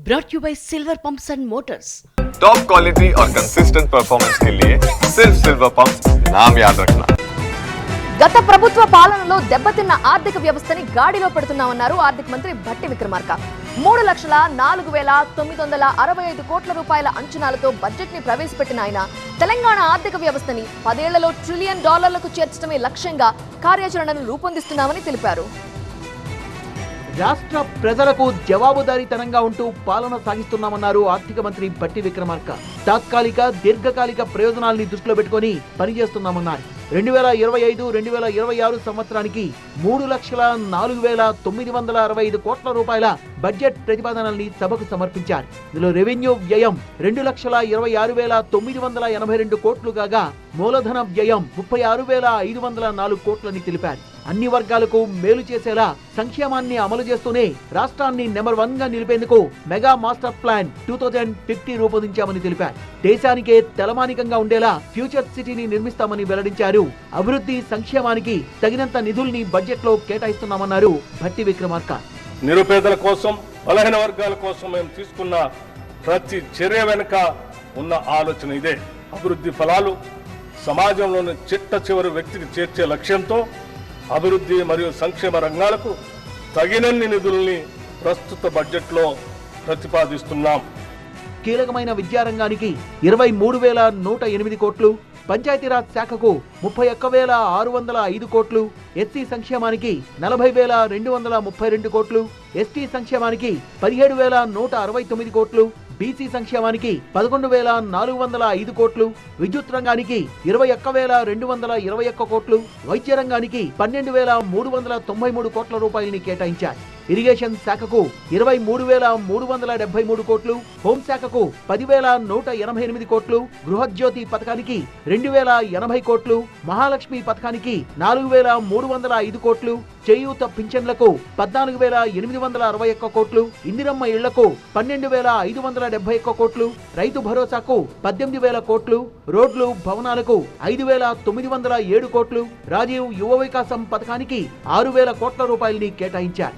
brought you by Silver Pumps and Motors. Top quality और consistent performance के लिए सिर्फ सिल्वर पंप्स नाम याद रखना। గత ప్రభుత్వ పాలనలో దెబ్బతిన్న ఆర్థిక వ్యవస్థని గాడిలో పెడుతున్నామన్నారు ఆర్థిక మంత్రి భట్టి విక్రమార్క. 3,04,965 కోట్ల రూపాయల అంచనాలతో బడ్జెట్ ని ప్రవేశపెట్టిన ఆయన తెలంగాణ ఆర్థిక వ్యవస్థని 10 ఏళ్లలో $1 ట్రిలియన్ చేర్చడమే లక్ష్యంగా కార్యాచరణను రూపొందిస్తున్నామని తెలిపారు. రాష్ట్ర ప్రజలకు జవాబుదారీతనంగా ఉంటూ పాలన సాగిస్తున్నామన్నారు ఆర్థిక మంత్రి భట్టి విక్రమార్క. తాత్కాలిక దీర్ఘకాలిక ప్రయోజనాల్ని దృష్టిలో పెట్టుకుని పనిచేస్తున్నామన్నారు. 2025-2026 సంవత్సరానికి 3,04,965 కోట్ల రూపాయల బడ్జెట్ ప్రతిపాదనల్ని సభకు సమర్పించారు. ఇందులో రెవెన్యూ వ్యయం 2,26,982 కోట్లు కాగా మూలధన వ్యయం 36,504 కోట్లని తెలిపారు. అన్ని వర్గాలకు మేలు చేసేలా సంక్షేమాన్ని అమలు చేస్తూనే రాష్ట్రాన్ని నెంబర్ 1 గా నిలిపేందుకు మెగా మాస్టర్ ప్లాన్ 2050 రూపొందించామని తెలిపారు. దేశానికే తలమానికంగా ఉండేలా ఫ్యూచర్ సిటీని నిర్మిస్తామని వెల్లడించారు. అభివృద్ధి సంక్షేమానికి తగినంత నిధుల్ని బడ్జెట్ లో కేటాయిస్తున్నామన్నారు భట్టి విక్రమార్క. నిరుపేదల కోసం, బలహీన వర్గాల కోసం మేము తీసుకున్న ప్రతి చర్య వెనుక ఉన్న ఆలోచన ఇదే. అభివృద్ధి ఫలాలు సమాజంలోని చిట్ట చివరి వ్యక్తికి చేర్చే లక్ష్యంతో అభివృద్ధి మరియు సంక్షేమ రంగాలకు తగినన్ని నిధుల్ని ప్రస్తుత బడ్జెట్లో ప్రతిపాదిస్తున్నాం. కీలకమైన విద్యారంగానికి 23,108 కోట్లు, పంచాయతీరాజ్ శాఖకు 31,605 కోట్లు, ఎస్సీ సంక్షేమానికి 40,232 కోట్లు, ఎస్టీ సంక్షేమానికి 17,169 కోట్లు, బీసీ సంక్షేమానికి 11,405 కోట్లు, విద్యుత్ రంగానికి 21,221 కోట్లు, వైద్య రంగానికి 12,393 కోట్ల రూపాయలని కేటాయించారు. ఇరిగేషన్ శాఖకు 23,373 కోట్లు, హోంశాఖకు 10,188 కోట్లు, గృహజ్యోతి పథకానికి 2,080 కోట్లు, మహాలక్ష్మి పథకానికి 4,305 కోట్లు, చేయూత పింఛన్లకు 14,861 కోట్లు, ఇందిరమ్మ ఇళ్లకు 12,571 కోట్లు, రైతు భరోసాకు 18,000 కోట్లు, రోడ్లు భవనాలకు 5,907 కోట్లు, రాజీవ్ యువ వికాసం పథకానికి 6,000 కోట్ల రూపాయలని కేటాయించారు.